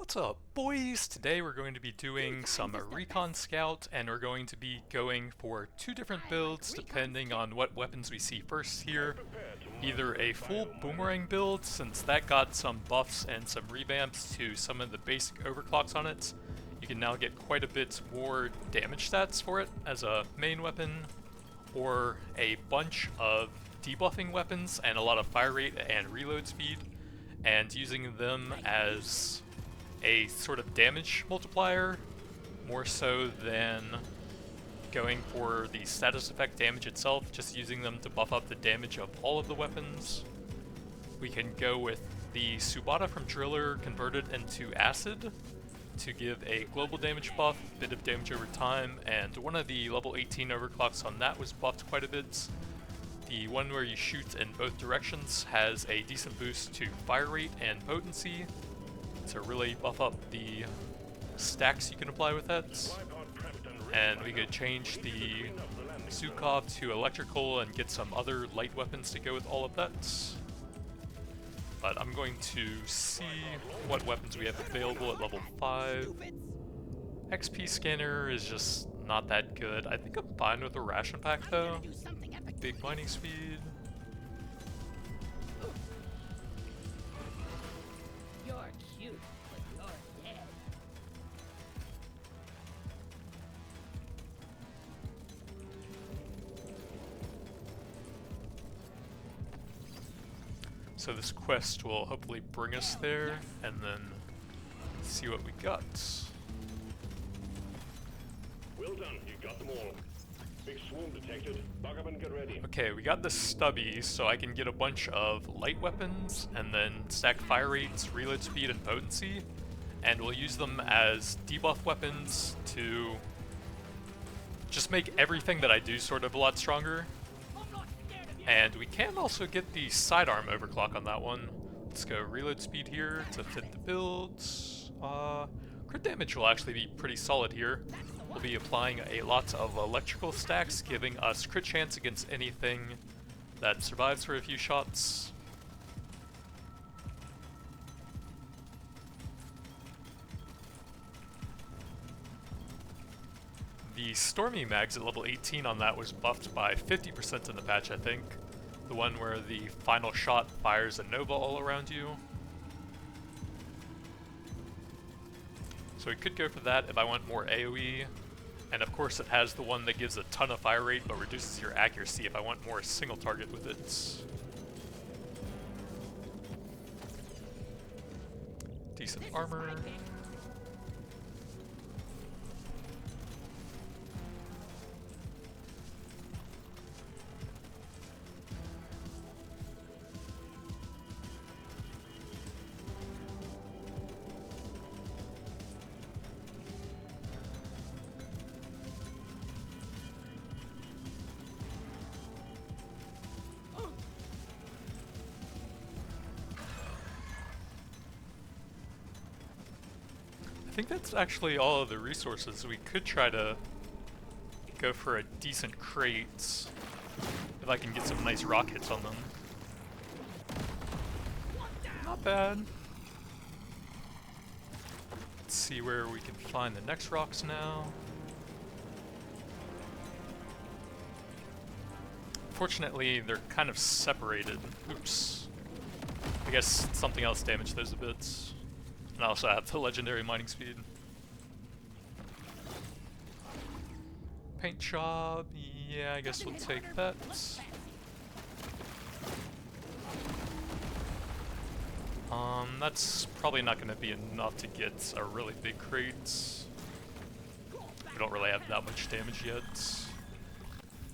What's up, boys? Today we're going to be doing some recon scout, and we're going to be going for two different builds depending on what weapons we see first here. Either a full boomerang build, since that got some buffs and some revamps to some of the basic overclocks on it. You can now get quite a bit more damage stats for it as a main weapon, or a bunch of debuffing weapons and a lot of fire rate and reload speed, and using them as a sort of damage multiplier, more so than going for the status effect damage itself, just using them to buff up the damage of all of the weapons. We can go with the Subata from Driller converted into Acid to give a global damage buff, bit of damage over time, and one of the level 18 overclocks on that was buffed quite a bit. The one where you shoot in both directions has a decent boost to fire rate and potency, to really buff up the stacks you can apply with that. And we could change the Zukov to electrical and get some other light weapons to go with all of that. But I'm going to see what weapons we have available at level 5. XP scanner is just not that good. I think I'm fine with a ration pack though. Big mining speed. So this quest will hopefully bring us there, and then see what we got. Well done, you got them all. Big swarm detected. Bug up and get ready. Okay, we got the stubby, so I can get a bunch of light weapons, and then stack fire rates, reload speed, and potency, and we'll use them as debuff weapons to just make everything that I do sort of a lot stronger. And we can also get the sidearm overclock on that one. Let's go reload speed here to fit the builds. Crit damage will actually be pretty solid here. We'll be applying a lot of electrical stacks, giving us crit chance against anything that survives for a few shots. The Stormy mags at level 18 on that was buffed by 50% in the patch, I think. The one where the final shot fires a nova all around you. So we could go for that if I want more AoE. And of course it has the one that gives a ton of fire rate but reduces your accuracy if I want more single target with it. Decent armor. I think that's actually all of the resources. We could try to go for a decent crate if I can get some nice rock hits on them. Not bad. Let's see where we can find the next rocks now. Fortunately, they're kind of separated. Oops. I guess something else damaged those a bit. And I also have the legendary mining speed. Paint job, yeah, I guess we'll take that. That's probably not going to be enough to get a really big crate. We don't really have that much damage yet.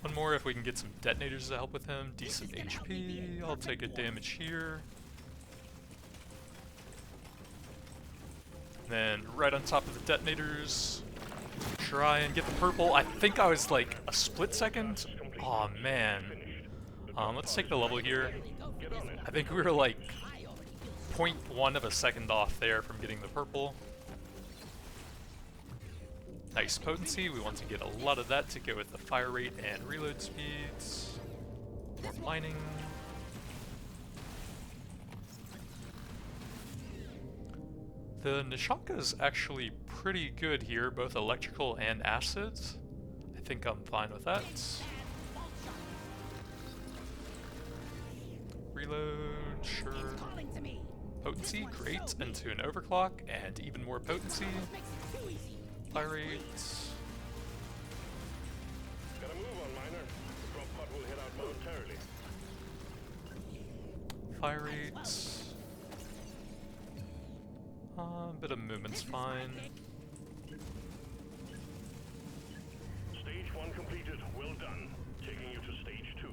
One more if we can get some detonators to help with him. Decent HP, I'll take a damage here. Then right on top of the detonators, try and get the purple. I think I was like a split second. Aw, man. Let's take the level here. I think we were like 0.1 of a second off there from getting the purple. Nice potency. We want to get a lot of that to go with the fire rate and reload speeds. More mining. The Nishaka is actually pretty good here, both electrical and acids. I think I'm fine with that. Reload, sure. Potency, great, into an overclock, and even more potency. Fire rates. Gotta move on, miner. The drop pod will head out momentarily. Fire rates. A bit of movement's fine. Stage 1 completed. Well done. Taking you to stage 2.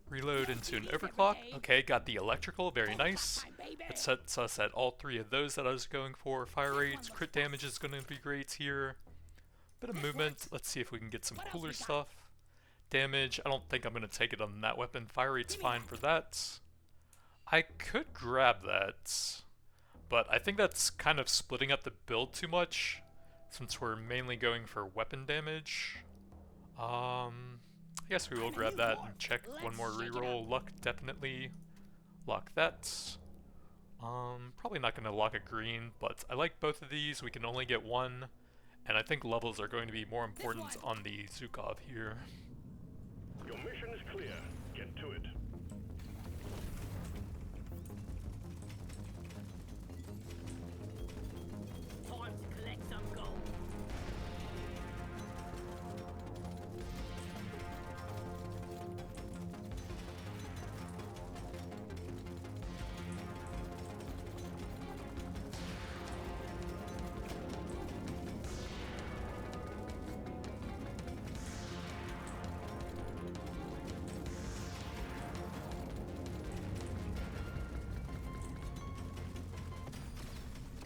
Reload into an overclock. Okay, got the electrical, very nice. It sets us at all three of those that I was going for. Fire rates, crit damage is going to be great here. Bit of movement. Let's see if we can get some cooler stuff. Damage, I don't think I'm going to take it on that weapon. Fire rate's fine for that. I could grab that, but I think that's kind of splitting up the build too much, since we're mainly going for weapon damage. I guess we will grab that and check one more reroll. Luck, definitely. Lock that. Probably not going to lock a green, but I like both of these. We can only get one, and I think levels are going to be more important on the Zukov here. Your mission is clear. Get to it. Time to collect some gold.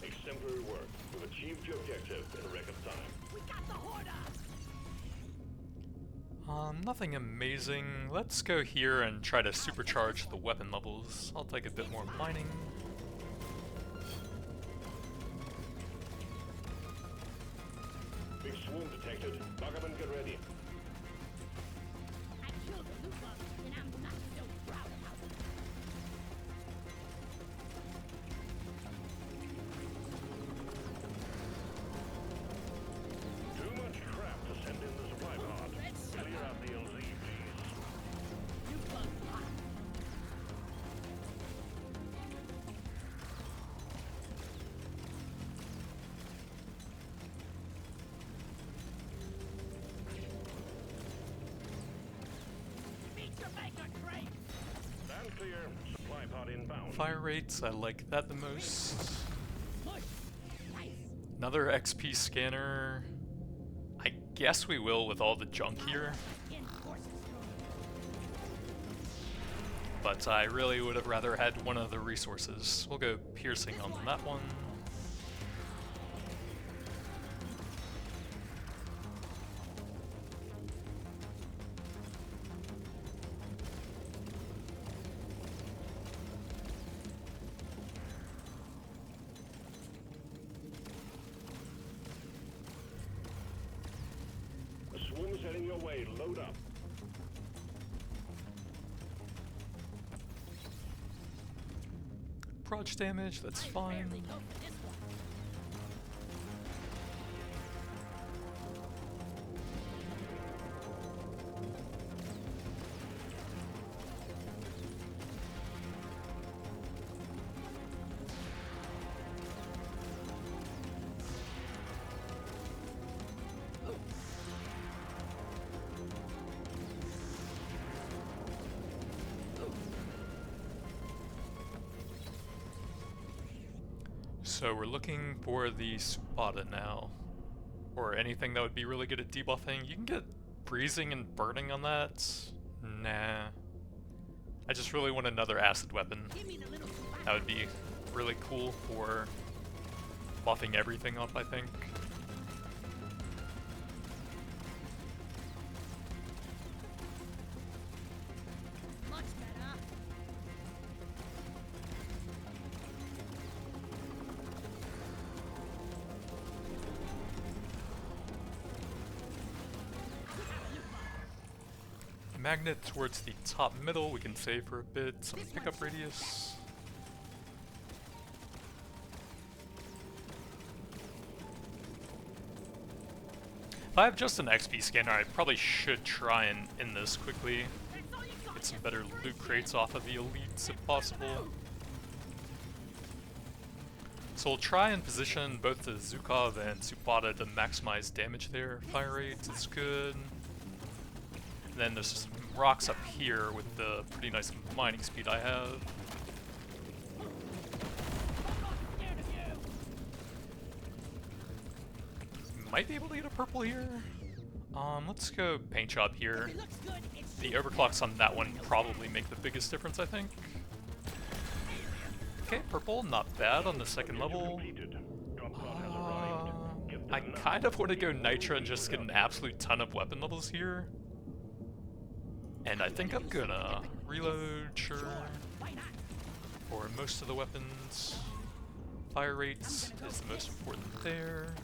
Exemplary work. We've achieved your objective in record time. We got the hordes. Nothing amazing. Let's go here and try to supercharge the weapon levels. I'll take a bit more mining. Big swarm detected. Buck up and get ready. I killed the DEBUFF, and I'm not so proud about it. Too much crap to send in the supply pod. Clear out the LZ, please. DEBUFF hot. Meet your maker, Craig. Stand clear. Supply pod inbound. Fire rates, I like that the most. Push. Nice. Another XP scanner. I guess we will with all the junk here, In forces. but I really would have rather had one of the resources. We'll go piercing on that one. The swarm is heading your way. Load up. Proj damage, that's fine. Barely go for this one. So we're looking for the Spada now, or anything that would be really good at debuffing. You can get freezing and burning on that. Nah. I just really want another acid weapon. Give me the little spot. That would be really cool for buffing everything up, I think. Much better. Magnet towards the top middle, we can save for a bit, some pickup radius. If I have just an XP scanner, I probably should try and end this quickly. Get some better loot crates off of the elites if possible. So we'll try and position both the Zukov and Supata to maximize damage there. Fire rate is good. And then there's some rocks up here with the pretty nice mining speed I have. Might be able to get a purple here. Let's go paint job here. The overclocks on that one probably make the biggest difference, I think. Okay, purple, not bad on the second level. I kind of want to go Nitra and just get an absolute ton of weapon levels here. And I think I'm gonna reload, sure. For most of the weapons. Fire rates is the most important there.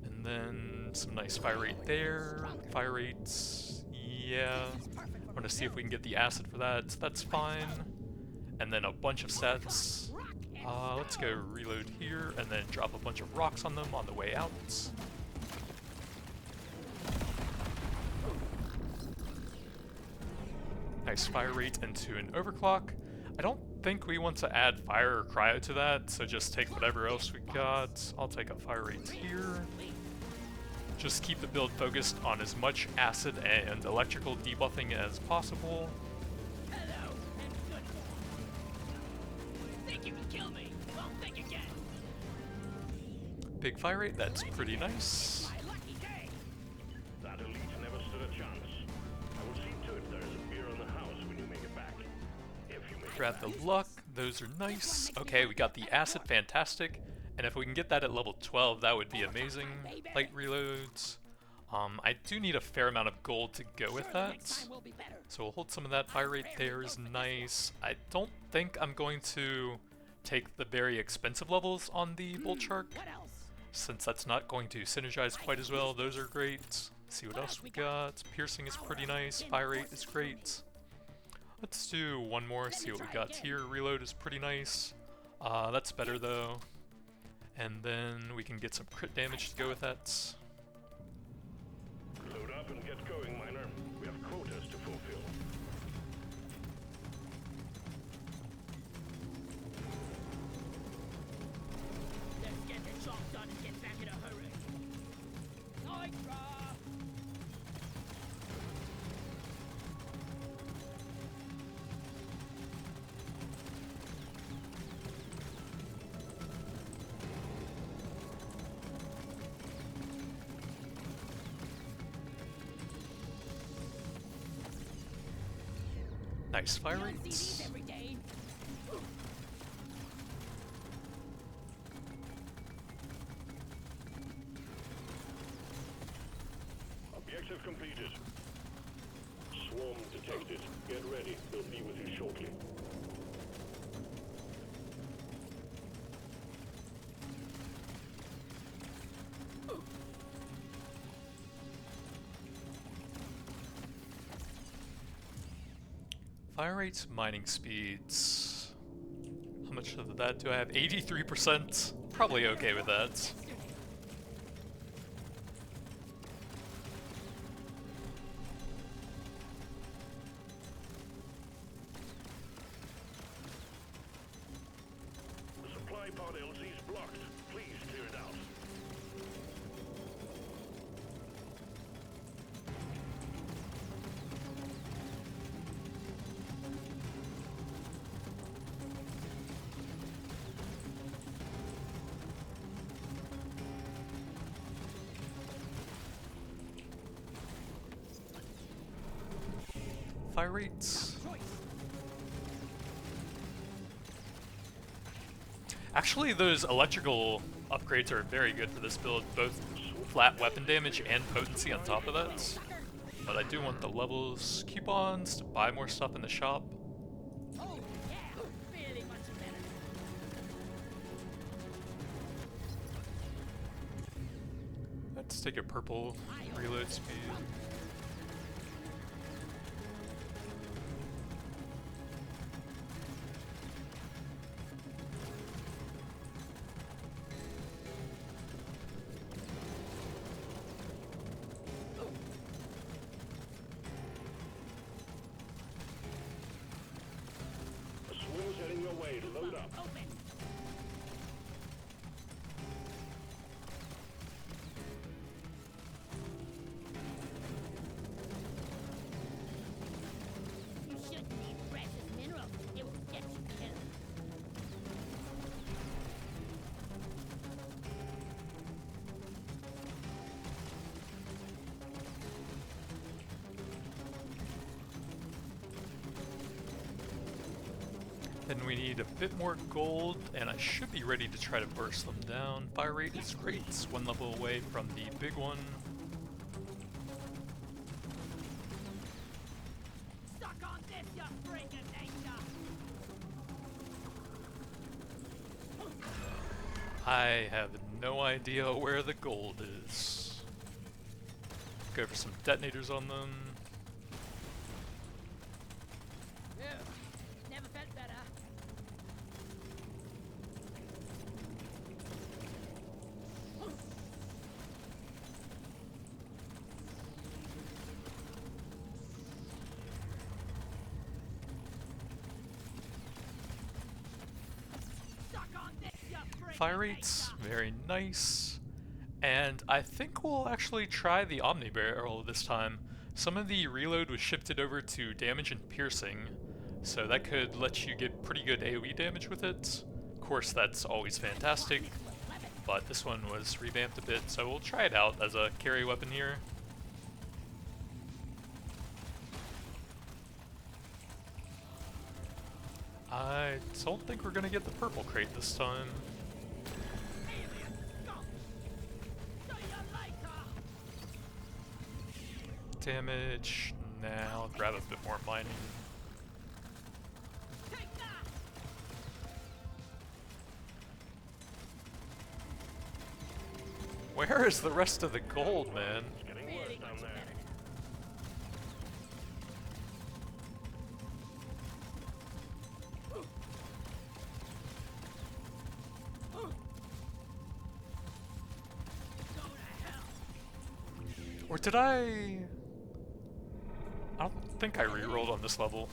And then some nice fire rate there. Fire rates, yeah. I want to see if we can get the acid for that, so that's fine. And then a bunch of sets. Let's go reload here and then drop a bunch of rocks on them on the way out. Nice fire rate into an overclock. I don't think we want to add fire or cryo to that, so just take whatever else we got. I'll take a fire rate here. Just keep the build focused on as much acid and electrical debuffing as possible. Big fire rate, that's pretty nice. That elite never stood a chance. I will see to it there is a beer on the house when you make it back. If you make Grab the luck, those are nice. Okay, we got the acid, fantastic. And if we can get that at level 12, that would be amazing. Light reloads. I do need a fair amount of gold to go with that. So we'll hold some of that. Fire rate there is nice. I don't think I'm going to take the very expensive levels on the Bolt Shark, since that's not going to synergize quite as well. Those are great. Let's see what else we got. Piercing is pretty nice. Fire rate is great. Let's do one more, see what we got here. Reload is pretty nice. That's better though. And then we can get some crit damage to go with that. load up and get going, miner. We have quotas to fulfill. Let's get the job done and get back in a hurry. Nitra! Nice fire CDs rates. every day. Objective completed. Swarm detected. Get ready. We'll be with you shortly. Fire rates, mining speeds. How much of that do I have? 83%? Probably okay with that. The supply pod LZ is blocked. Please clear it out. Fire rates. Actually, those electrical upgrades are very good for this build, both flat weapon damage and potency on top of that. But I do want the levels coupons to buy more stuff in the shop. Oh, yeah. Really much better. Let's take a purple reload speed. we need a bit more gold, and I should be ready to try to burst them down. Fire rate is great, it's one level away from the big one. Suck on this, you freak of nature! I have no idea where the gold is. Go for some detonators on them. Never felt better. Suck on this, you freak Fire of rate's nature! very nice. And I think we'll actually try the Omni Barrel this time. Some of the reload was shifted over to damage and piercing, so that could let you get pretty good AoE damage with it. Of course, that's always fantastic, but this one was revamped a bit, so we'll try it out as a carry weapon here. I don't think we're gonna get the purple crate this time. Damage. Now I'll grab a bit more mining. Where is the rest of the gold, man? It's getting worse down there. Or did I don't think I rerolled on this level.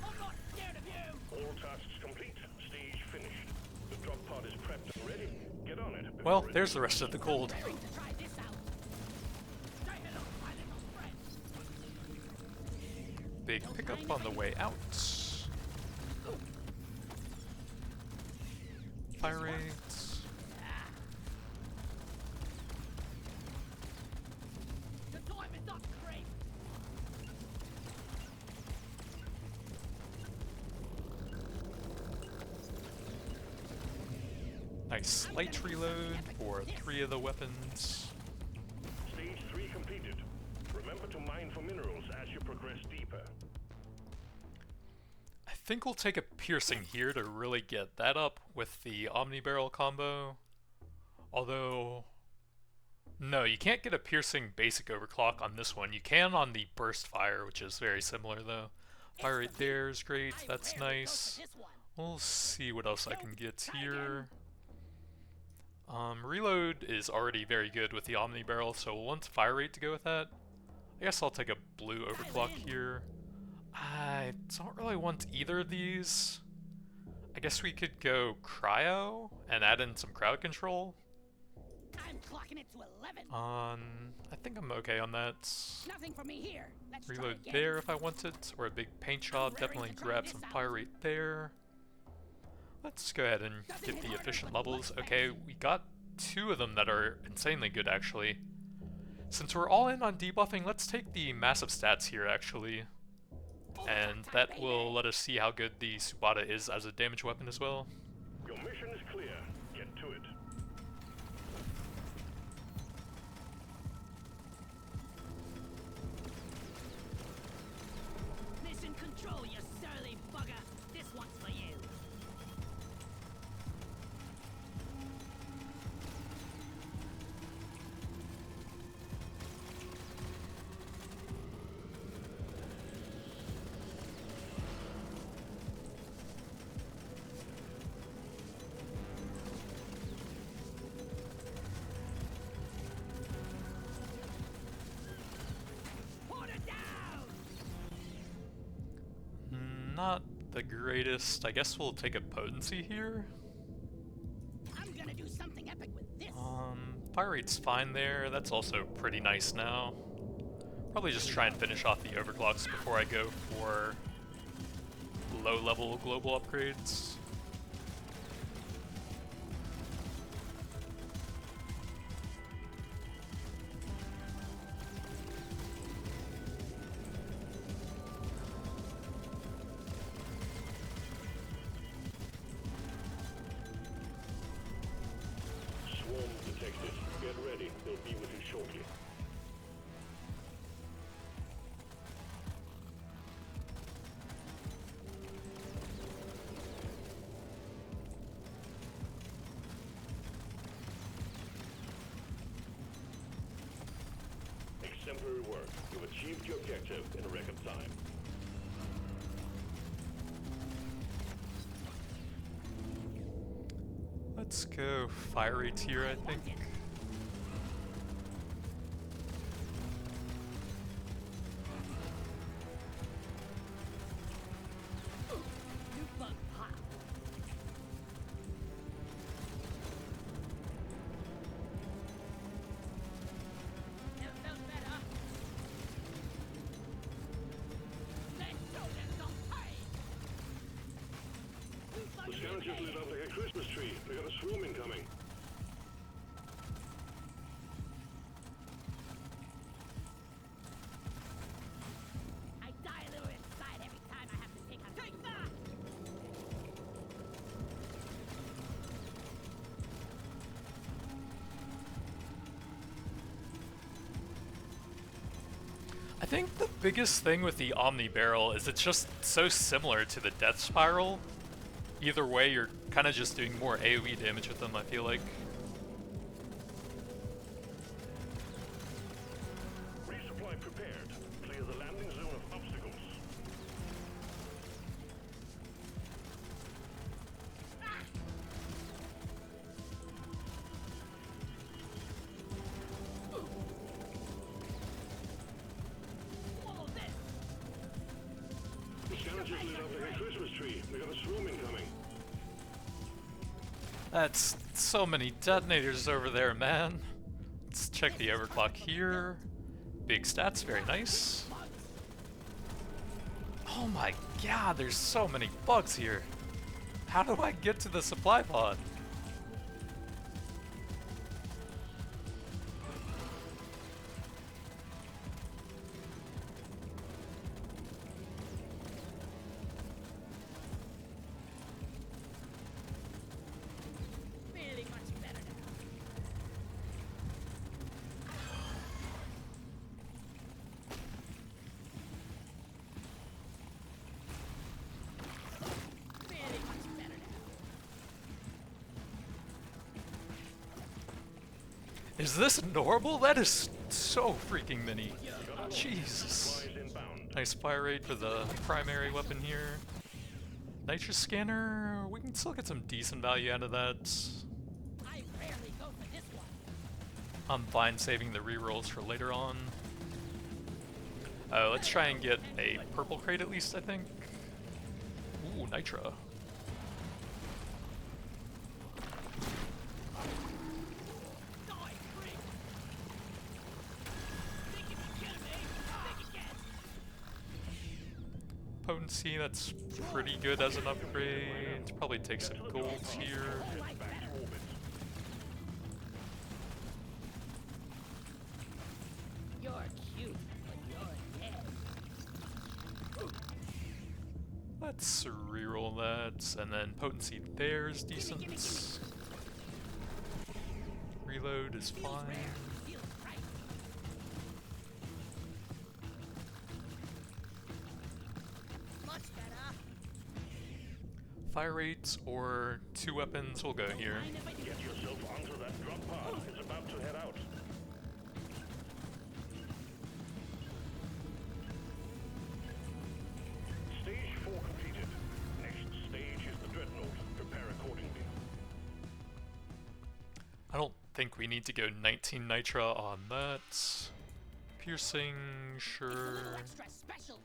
I'm not scared of you! All tasks complete. Stage finished. The drop pod is prepped and ready. Get on it. before Well, it- there's the rest of the gold. Daring to try this out! Say hello, my little friend! Big pickup on the way out. Fire rates. The time is up, creep! Nice light reload for 3 of the weapons. Stage 3 completed. Remember to mine for minerals as you progress deeper. I think we'll take a piercing here to really get that up with the Omni Barrel combo. Although, no, you can't get a piercing basic overclock on this one. You can on the burst fire, which is very similar though. Fire rate there is great, that's nice. We'll see what else I can get here. Reload is already very good with the Omni Barrel, so we'll want fire rate to go with that. I guess I'll take a blue overclock here. I don't really want either of these. I guess we could go cryo and add in some crowd control. I'm clocking it to 11. I think I'm okay on that. Nothing for me here. Let's try Reload again. there if I want it, or a big paint job. Definitely grab some fire rate there. Let's go ahead and get the efficient levels. Okay, we got 2 of them that are insanely good actually. Since we're all in on debuffing, let's take the massive stats here actually. And that will let us see how good the Subata is as a damage weapon as well. Your mission is clear. Get to it. Mission control, you surly bugger. This one's for you. Put it down! Not the greatest. I guess we'll take a potency here. I'm gonna do something epic with this. Fire rate's fine there. That's also pretty nice now. Probably just try and finish off the overclocks before I go for low-level global upgrades. Exemplary work. You've achieved your objective in record time. Let's go fire rate here, I think. The scavengers lit up like a Christmas tree. We got a swarm incoming. I die a little inside every time I have to take a take that! I think the biggest thing with the Omni Barrel is it's just so similar to the Death Spiral. Either way, you're kind of just doing more AoE damage with them, I feel like. Resupply prepared. Clear the landing zone of obstacles. Swallow this! The scavengers lit up like a Christmas tree. We got a swarm incoming. That's so many detonators over there, man. Let's check the overclock here. Big stats, very nice. Oh my god, there's so many bugs here. How do I get to the supply pod? Feeling much better now. Feeling much better now. Is this normal? That is so freaking many. Jesus. Supplies inbound. Nice fire rate for the primary weapon here. Nitra scanner, we can still get some decent value out of that. I rarely go for this one. I'm fine saving the rerolls for later on. Let's try and get a purple crate at least, I think. Ooh, Nitra. Die, freak! Think you can kill me? Think again! Potency, that's pretty good as an upgrade. Probably take some gold here. Like better. You're cute, but you're dead. Let's reroll that, and then potency there is decent. Reload is fine. Feels right. Much better. Fire rates or two weapons, we'll go here. Mind if I do? Get yourself onto that drop pod. It's about to head out. Stage 4 completed. Next stage is the dreadnought. Prepare accordingly. I don't think we need to go 19 Nitra on that. Piercing, It's a sure. little extra special.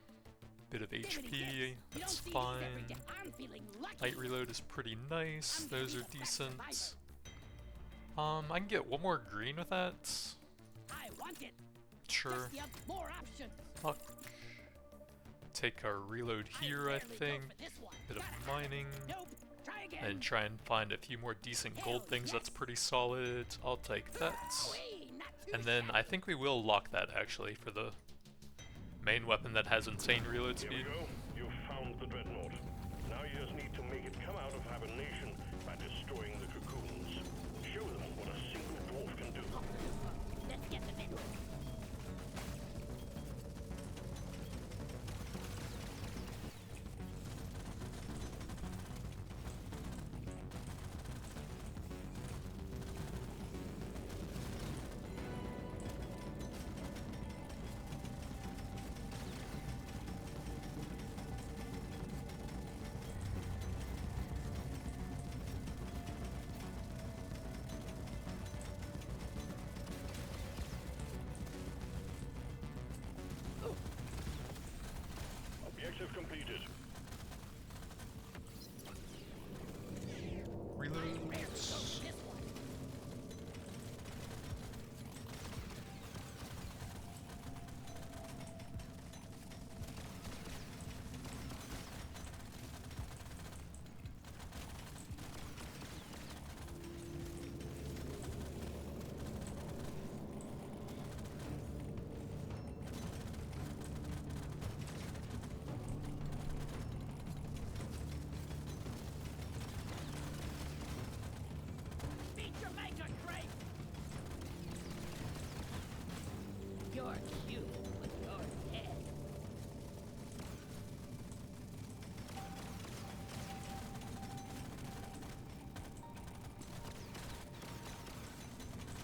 Bit of Give it a HP, guess. You don't that's see these every fine. day. I'm feeling lucky. Light reload is pretty nice. I'm Those gonna are be the best decent. survivor. I can get one more green with that. I want it. Sure. Just give more options. Fuck. Take our reload here, I rarely go think. for this one. Bit of Gotta- mining. Nope. Try again. And try and find a few more decent gold Hell things. That's yes. pretty solid. I'll take that. Wee, not too And then shabby. I think we will lock that actually for the main weapon that has insane reload Here we speed. go. You've found the dreadnought. Now you just need to make it come out of hibernation by destroying the cocoons. Show them what a single dwarf can do. Let's get the middle. Objective completed. Reload. Beat your maker, Craig! You're cute with your head.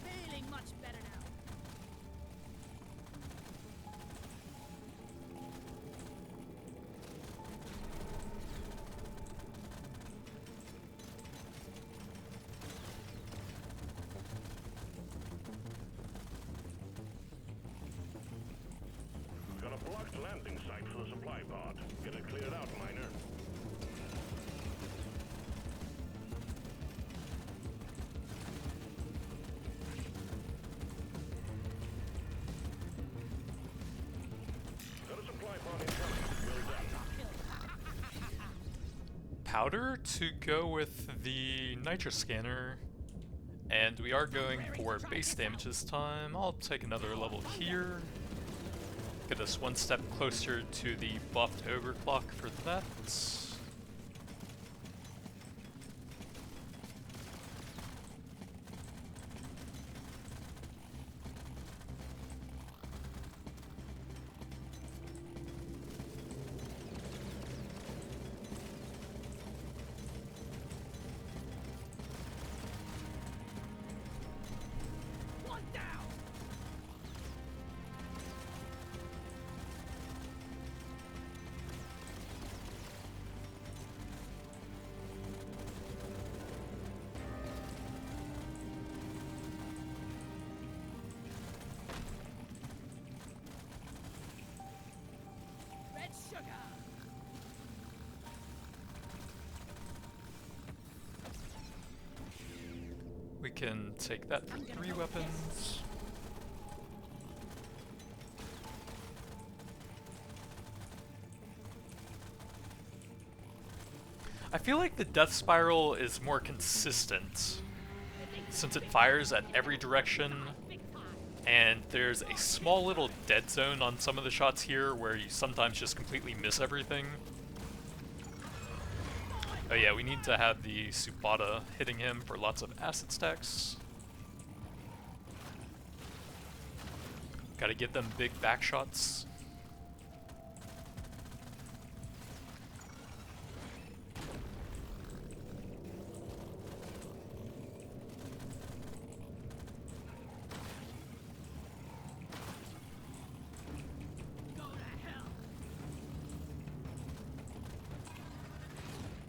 Feeling much better now. Got a blocked landing site for the supply pod. Get it cleared out, miner. Got a supply pod incoming. Well done. Powder to go with the Nitra scanner. And we are going for base damage this time. I'll take another level here. Get us one step closer to the buffed ogre clock for that. One down! Red sugar! We can take that for 3 weapons. I feel like the death spiral is more consistent since it fires at every direction, and there's a small little dead zone on some of the shots here where you sometimes just completely miss everything. Oh yeah, we need to have the Subata hitting him for lots of acid stacks. Gotta get them big back shots.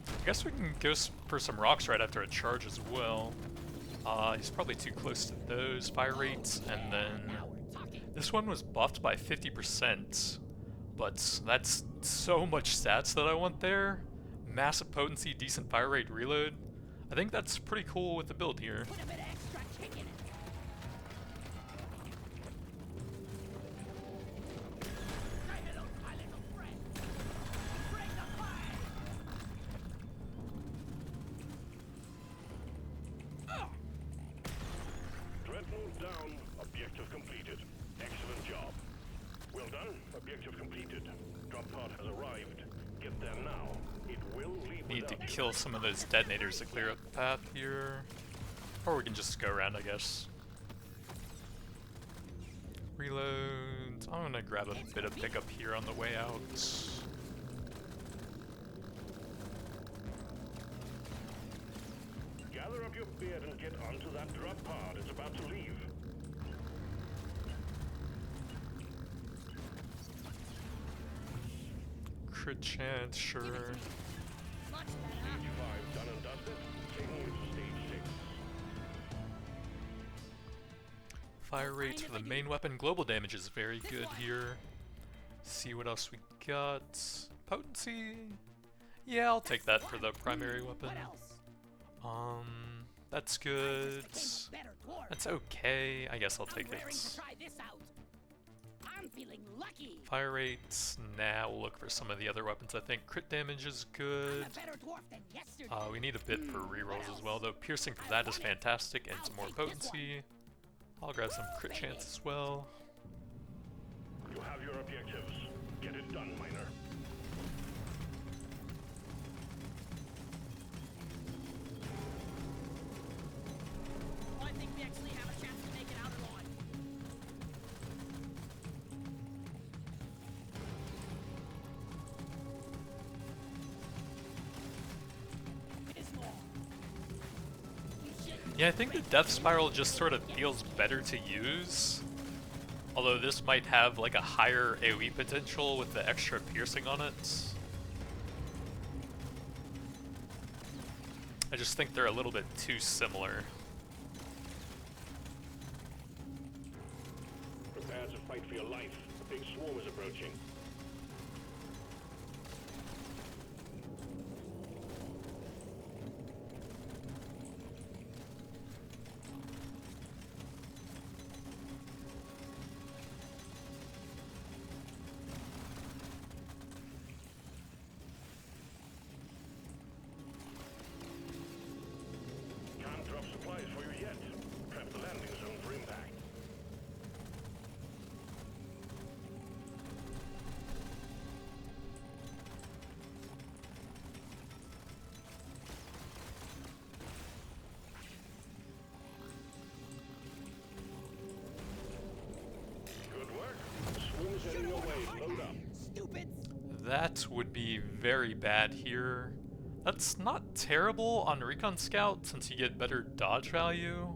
I guess we can go for some rocks right after a charge as well. He's probably too close to those fire rates, and then this one was buffed by 50%, but that's so much stats that I want there. Massive potency, decent fire rate, reload. I think that's pretty cool with the build here. Put a bit of extra kick in it. Say hello to my little friend. Bring the fire! Dreadnought down. Objective completed. Excellent job. Well done. Objective completed. Drop pod has arrived. Get there now. It will leave Need to without you. kill some of those detonators to clear up the path here. Or we can just go around, I guess. Reload. I'm gonna grab a bit of pickup here on the way out. Gather up your beard and get onto that drop pod. It's about to leave. Crit chance, sure. Much better. Stage 5 done and dusted. Taking you to stage 6. Fire rates for the main weapon. Global damage is very good here. See what else we got. Potency? Yeah, I'll take that for the primary weapon. What else? That's good. Better dwarf. That's okay. I guess I'll take I'm raring to it. try this out. I'm feeling lucky. Fire rates. Nah, we'll look for some of the other weapons. I think crit damage is I'm good. a better dwarf than yesterday. We need a bit for rerolls as well, though. Piercing for that is fantastic, and some more potency. I'll grab some crit chance as well. You have your objectives. Get it done, miner. I think we actually have a chance to make it out alive. Yeah, I think the Death Spiral just sort of feels better to use. Although this might have like a higher AoE potential with the extra piercing on it. I just think they're a little bit too similar. Prepare to fight for your life. A big swarm is approaching. Can't drop supplies for you yet. Prep the landing zone for impact. Good work. Swarm's heading your way. Load up. Stupids. That would be very bad here. That's not terrible on Recon Scout since you get better dodge value.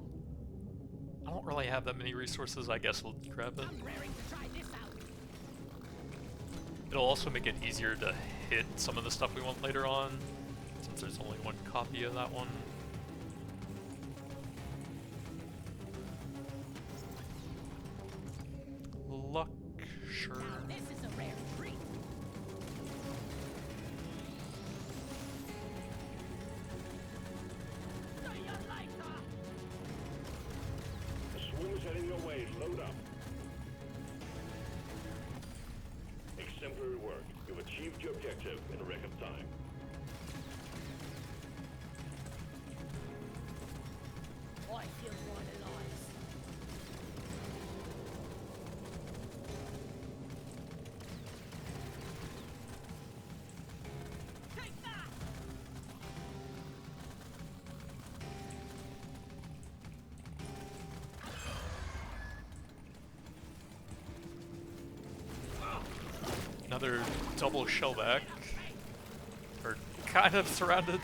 I don't really have that many resources, I guess we'll grab it. I'm raring to try this out. It'll also make it easier to hit some of the stuff we want later on, since there's only one copy of that one. Luck, sure. Now this is a rare treat. Do you like that? The swarm is heading your way. Load up. Exemplary work. You've achieved your objective in a record time. I feel more alive. Take that! Another double shellback. We're kind of surrounded.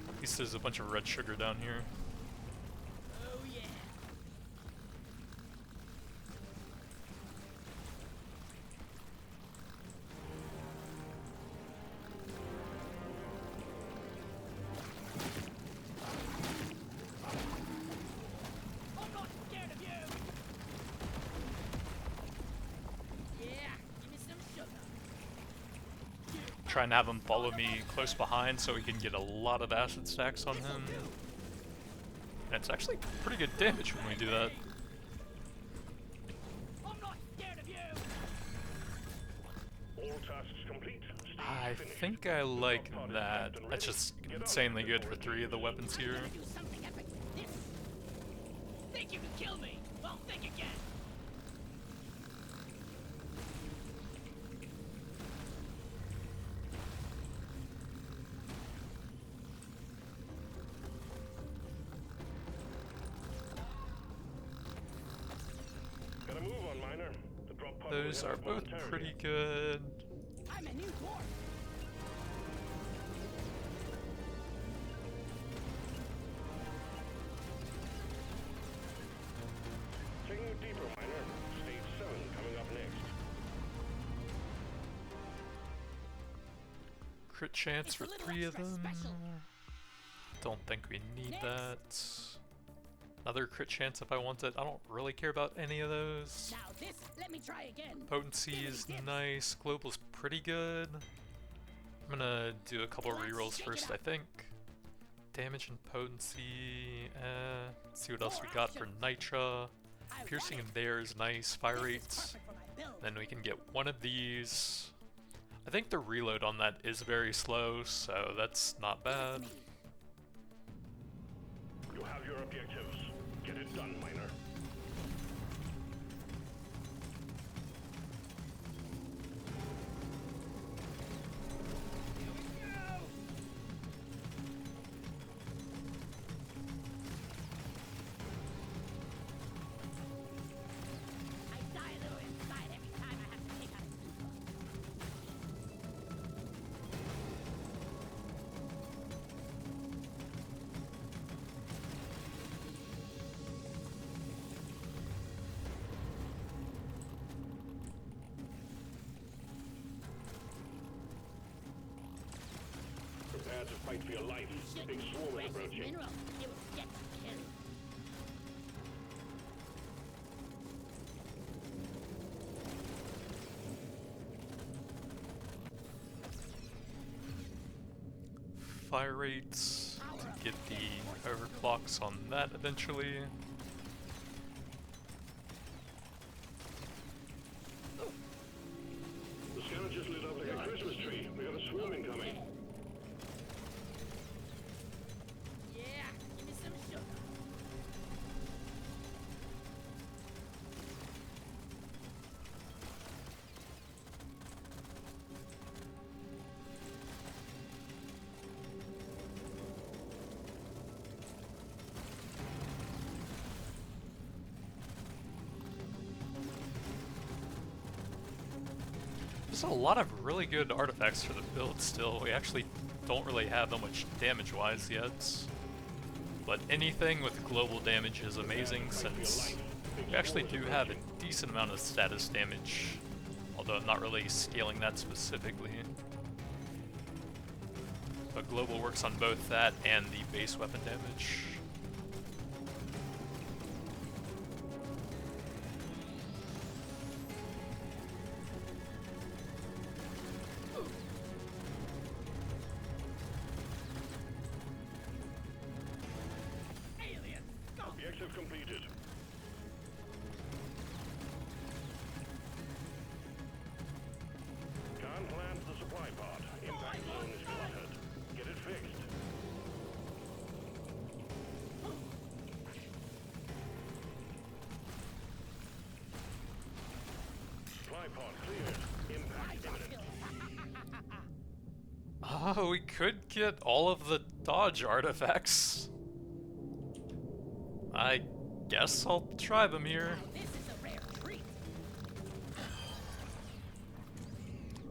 At least there's a bunch of red sugar down here. Oh yeah. I'm not scared of you. Yeah, give me some sugar. Try and have him follow me close behind so we can get a lot of acid stacks on him. And it's actually pretty good damage when we do that. I'm not scared of you. All tasks complete. I think I like that. That's just insanely good for 3 of the weapons here. Gonna do something epic with this. Think you can kill me? Well, think again. Gotta move on, miner. The drop pod Those will are hit us both momentarily. pretty good. I'm a new dwarf. Taking you deeper, miner. Stage 7 coming up next. Crit chance It's for a little 3 of extra them. special. Don't think we need Next. that. Another crit chance if I want it. I don't really care about any of those. Now this, let me try again. Potency Give me is tips. nice. Global's pretty good. I'm gonna do a couple rerolls first, I think. Damage and potency, let's see what else we got for Nitra. Piercing in there is nice, fire rates. Then we can get one of these. I think the reload on that is very slow, so that's not bad. You have your objectives. Get it done, miner. Prepare to fight for your life. Big swarm is approaching. Mineral. It will get killed. Fire rates to get the overclocks on that eventually. The scanner just lit up like a Christmas tree. We got a swarm incoming. Yeah, give me some sugar. There's a lot of really good artifacts for the build still. We actually don't really have that much damage-wise yet. But anything with global damage is amazing since we actually do have a decent amount of status damage. Although I'm not really scaling that specifically. But global works on both that and the base weapon damage. Objective completed. Can't land the supply pod. Impact zone is cluttered. Get it fixed. Supply pod cleared. Impact imminent. Oh, we could get all of the dodge artifacts. I guess I'll try them here. This is a rare treat.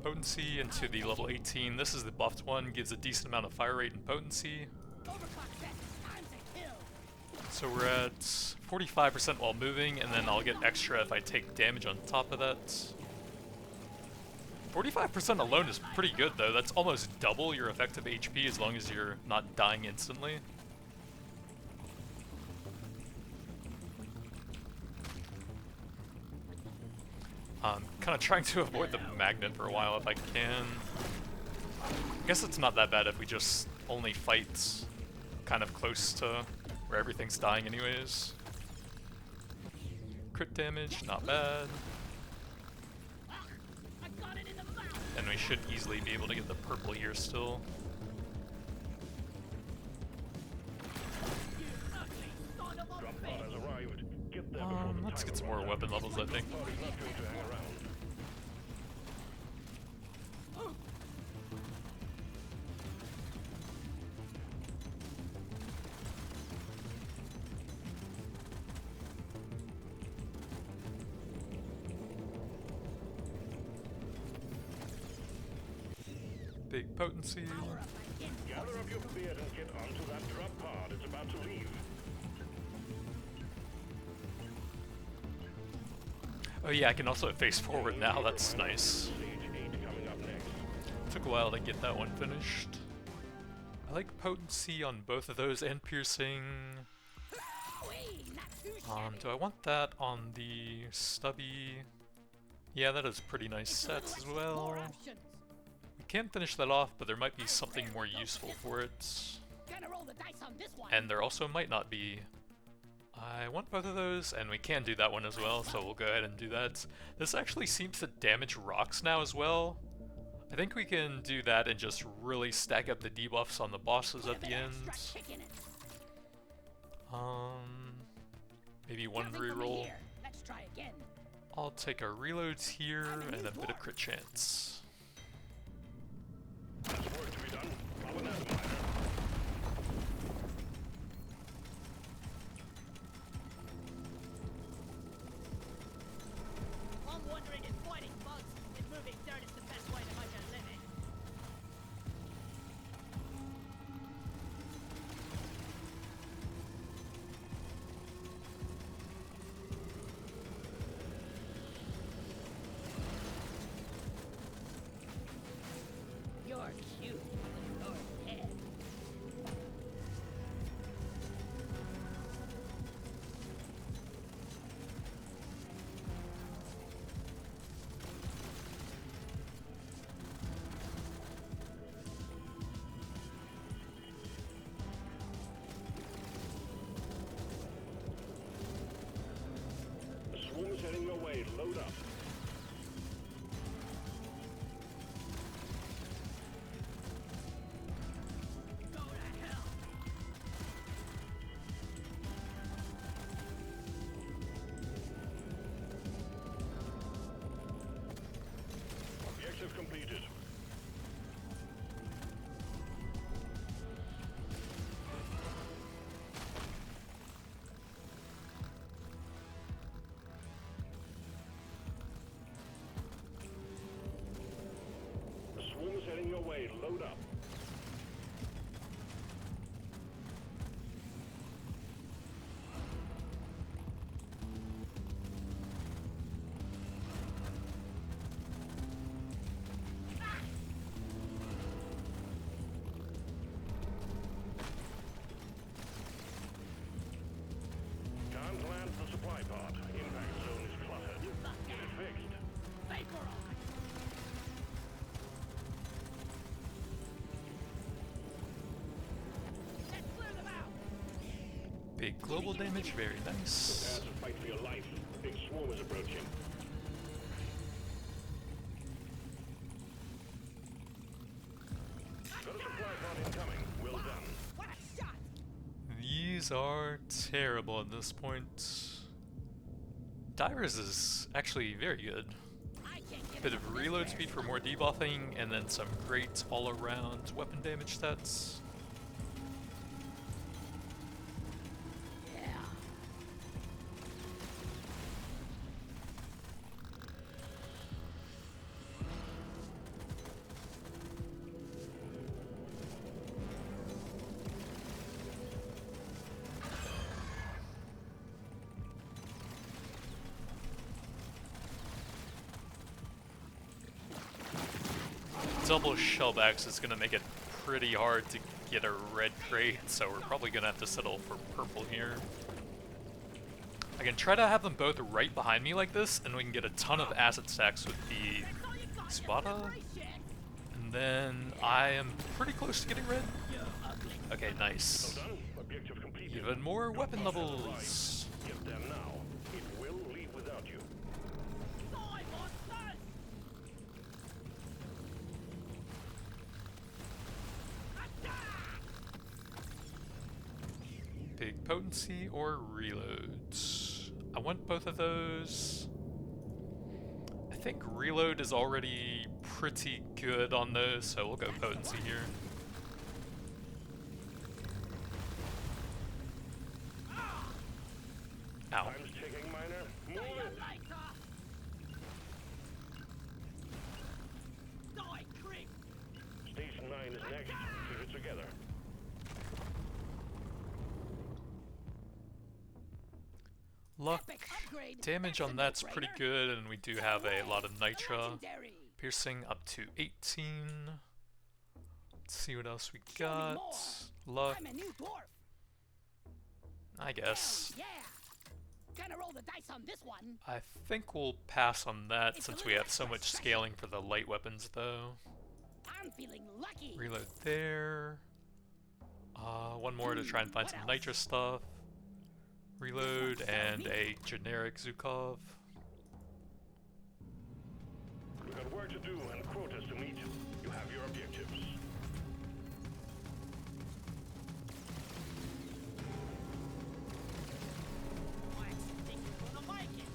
Potency into the level 18. This is the buffed one, gives a decent amount of fire rate and potency. Overclock set. Time to kill. So we're at 45% while moving, and then I'll get extra if I take damage on top of that. 45% alone is pretty good though. That's almost double your effective HP as long as you're not dying instantly. I'm kind of trying to avoid the magnet for a while if I can. I guess it's not that bad if we just only fight kind of close to where everything's dying anyways. Crit damage, not bad. I got it in the mouth. And we should easily be able to get the purple here still. You ugly son of a Drop pod bitch. has arrived. Get there before the Let's timer get some more runs out. weapon levels, I think. Pod is not going to hang around. Big potency. Gather up your beard and get onto that drop pod. It's about to leave. Oh yeah, I can also face forward now, that's nice. Stage 8 coming up next. Took a while to get that one finished. I like potency on both of those and piercing. Whee, not too shabby. Do I want that on the stubby? Yeah, that is pretty nice sets as well. More options. We can finish that off, but there might be something more useful for it. Gonna roll the dice on this one. And there also might not be. I want both of those, and we can do that one as well, so we'll go ahead and do that. This actually seems to damage rocks now as well. I think we can do that and just really stack up the debuffs on the bosses at the end. Maybe one reroll. Let's try again. I'll take our reloads here and a bit of crit chance. There's work to be done. I'll another miner. I'm wondering if fighting bugs and moving dirt is the best way to make a living. You're cute. You're dead. The swarm is heading your way. Load up. Go to hell. Objective completed. The swarm is heading your way. Load up. Can't land the supply pod. Impact zone is cluttered. Get it fixed. Vaporize. Let's clear them out. Big global damage, very nice. Prepare to fight for your life. Big swarm is approaching. Got a supply pod incoming. Well done. What a shot. These are terrible at this point. Divers is actually very good. I can't give Bit it of up this reload way. speed for more debuffing, and then some great all-around weapon damage stats. Yeah. Double shellbacks is going to make it pretty hard to get a red crate, so we're probably going to have to settle for purple here. I can try to have them both right behind me like this, and we can get a ton of acid stacks with the That's all you got, you Spada. vibration. And then I am pretty close to getting red. You ugly. Okay, nice. Well done. Objective completed. Even more weapon Drop pod has levels. arrived. Get them now. It will leave without you. Die, monsters! Attack! Big potency or reloads. I want both of those. I think reload is already pretty good on those, so we'll go potency here. Ow. Time's ticking, miner. See Move you it. later! Die, creep! Station 9 is next. Keep it together. Luck. Epic upgrade. Damage on that's pretty good, and we do have a lot of Nitra. Legendary. Piercing up to 18. Let's see what else we Show me got. more. Luck, I'm a new dwarf. I guess. Hell yeah! Gonna roll the dice on this one. I think we'll pass on that It's a since we little have so extra much special. scaling for the light weapons though. I'm feeling lucky. Reload there. One more to try and find some Nitra stuff. Reload and a generic Zukov. We've got work to do and quotas to meet. You have your objectives. I actually think you're gonna like it.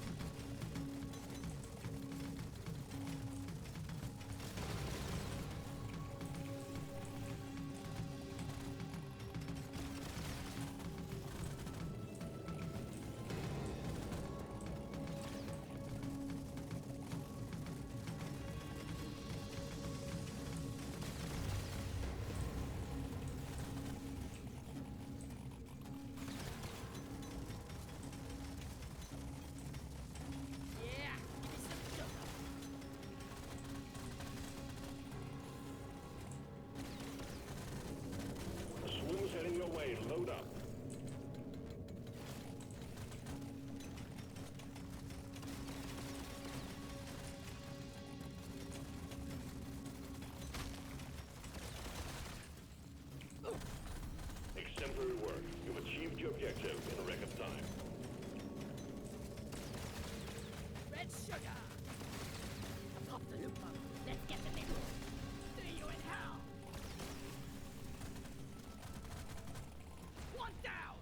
Yeah, give me some sugar. The swoon's heading your way. Load up. Exemplary work. You've achieved your objective in a record time. Red sugar. Pop the loop pump. Let's get the nibble. See you in hell. One down.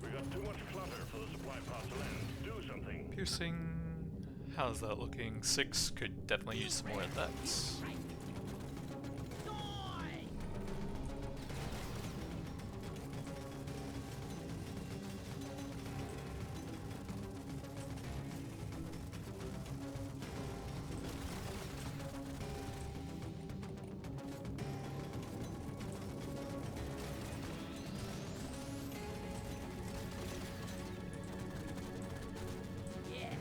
We got too much clutter for the supply pod to land. Do something. Piercing. How's that looking? 6 could definitely use some more of that. Right. Die. Yes.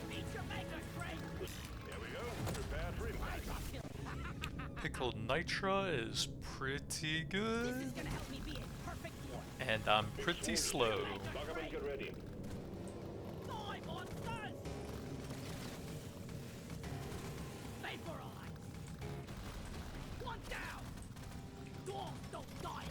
Meet your maker, Craig. There we go. Prepare for impact. Pickled Nitra is pretty This is good, gonna help me be a perfect dwarf. and I'm pretty slow. Lock up and get ready. Die, monsters! Vaporize! One down! Dwarf, don't die!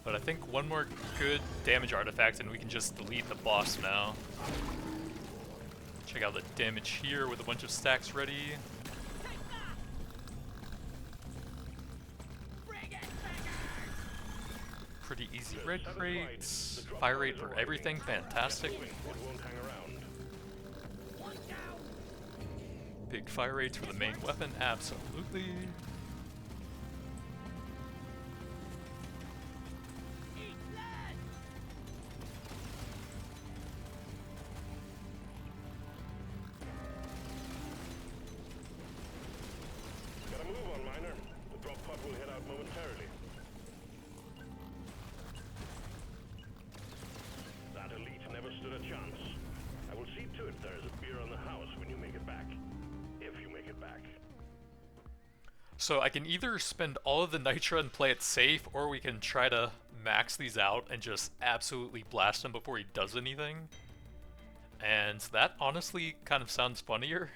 But I think one more good damage artifact and we can just delete the boss now. Check out the damage here with a bunch of stacks ready. Take that! Bring it, beggars! Pretty easy red crates. Fire rate for everything, fantastic. It won't hang around. One down! Big fire rates for the main weapon, absolutely. Eat lead! Gotta move on, miner. The drop pod will head out momentarily. That elite never stood a chance. I will see to it there is a beer on the house when you make it back. If you make it back. So I can either spend all of the Nitra and play it safe, or we can try to max these out and just absolutely blast him before he does anything. And that honestly kind of sounds funnier.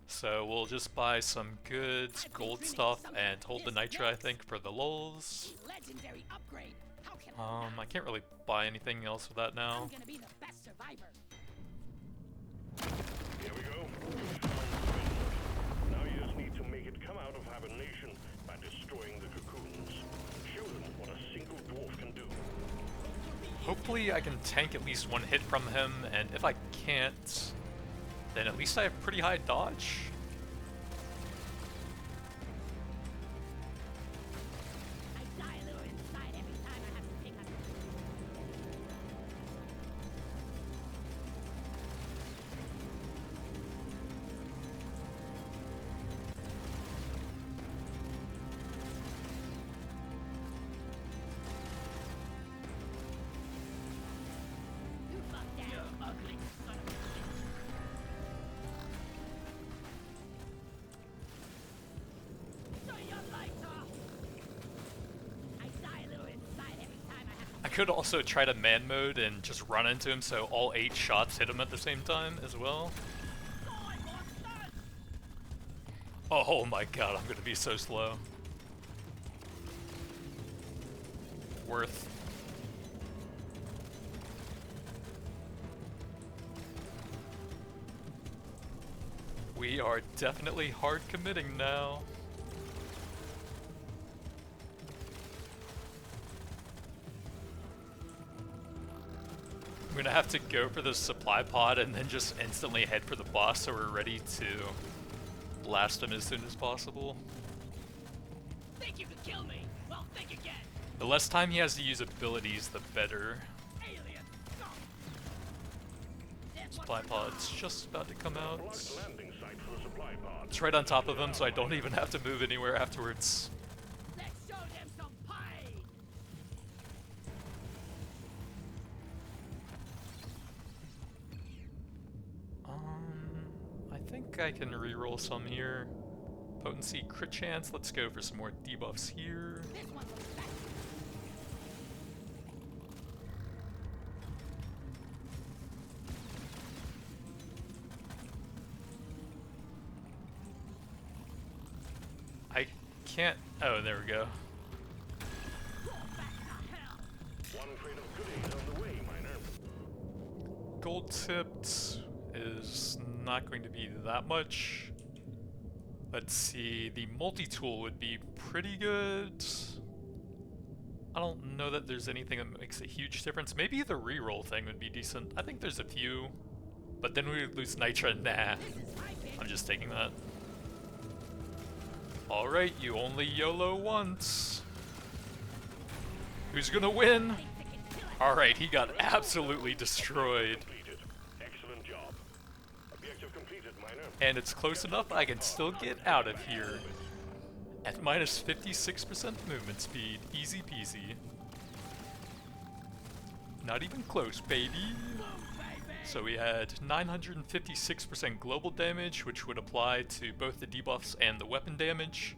So we'll just buy some good gold stuff and hold the Nitra, I think, for the lulz. A legendary upgrade! How can I I can't really buy anything else with that I'm now. gonna be the best survivor! Here we go. Now you just need to make it come out of hibernation by destroying the cocoons. Show them what a single dwarf can do. Hopefully I can tank at least one hit from him, and if I can't, then at least I have pretty high dodge. I die a little inside every time I have to pick up. could also try to man mode and just run into him so all 8 shots hit him at the same time as well. Oh my god, I'm gonna be so slow. Worth. We are definitely hard committing now. I'm gonna have to go for the supply pod and then just instantly head for the boss so we're ready to blast him as soon as possible. Think you can kill me? Well, think again. The less time he has to use abilities, the better. Alien. Stop. Supply pod's just about to come out. Landing site for the supply pod. It's right on top of him, so I don't even have to move anywhere afterwards. Let's show them some pain. I think I can reroll some here. Potency, crit chance. Let's go for some more debuffs here. This one looks better. I can't. Oh, there we go. One crate of goodies on the way, miner. Gold tipped is not going to be that much. Let's see, the multi-tool would be pretty good. I don't know that there's anything that makes a huge difference. Maybe the reroll thing would be decent. I think there's a few, but then we would lose Nitra. Nah, I'm just taking that. Alright, you only YOLO once. Who's gonna win? Alright, he got absolutely destroyed. Completed. Excellent job. Objective completed, miner. And it's close enough I can still get out of here. At minus 56% movement speed. Easy peasy. Not even close, baby. So we had 956% global damage, which would apply to both the debuffs and the weapon damage.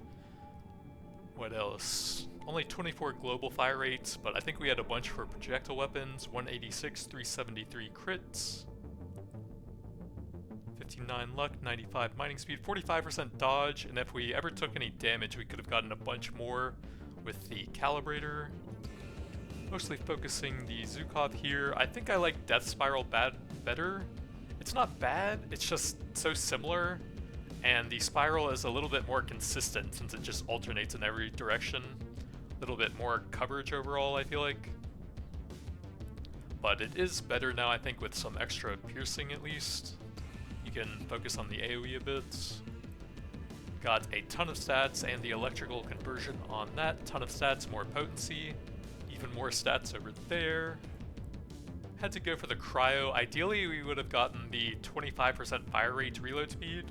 What else? Only 24 global fire rates, but I think we had a bunch for projectile weapons. 186, 373 crits. 59 luck, 95 mining speed, 45% dodge, and if we ever took any damage, we could have gotten a bunch more with the calibrator. Mostly focusing the Zukov here. I think I like Death Spiral better. It's not bad, it's just so similar, and the Spiral is a little bit more consistent since it just alternates in every direction. A little bit more coverage overall, I feel like. But it is better now, I think, with some extra piercing at least. You can focus on the AoE a bit. Got a ton of stats and the electrical conversion on that. Ton of stats, more potency. Even more stats over there. Had to go for the cryo. Ideally, we would have gotten the 25% fire rate reload speed,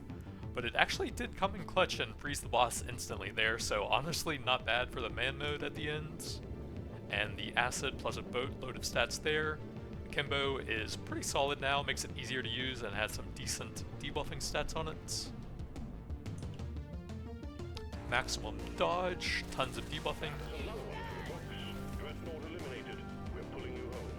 but it actually did come in clutch and freeze the boss instantly there, so honestly not bad for the man mode at the end. And the acid plus a boatload of stats there. Akimbo is pretty solid now, makes it easier to use and has some decent debuffing stats on it. Maximum dodge, tons of debuffing. Dreadnought eliminated. We're pulling you home.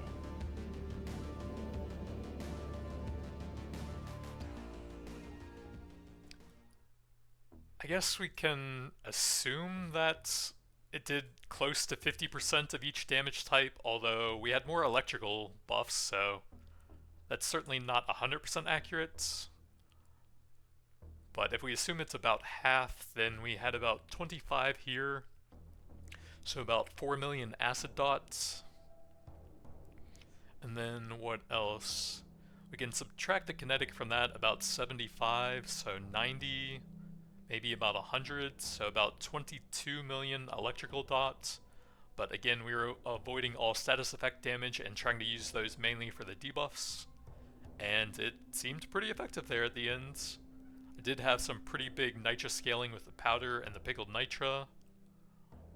I guess we can assume that it did close to 50% of each damage type, although we had more electrical buffs, so that's certainly not 100% accurate. But if we assume it's about half, then we had about 25 here, so about 4 million acid dots. And then what else? We can subtract the kinetic from that, about 75, so 90. Maybe about 100, so about 22 million electrical dots. But again, we were avoiding all status effect damage and trying to use those mainly for the debuffs. And it seemed pretty effective there at the end. I did have some pretty big Nitra scaling with the powder and the pickled Nitra.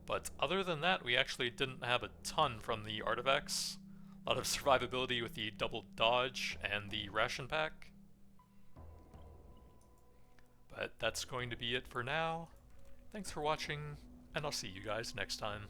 But other than that, we actually didn't have a ton from the artifacts. A lot of survivability with the double dodge and the ration pack. But that's going to be it for now. Thanks for watching, and I'll see you guys next time.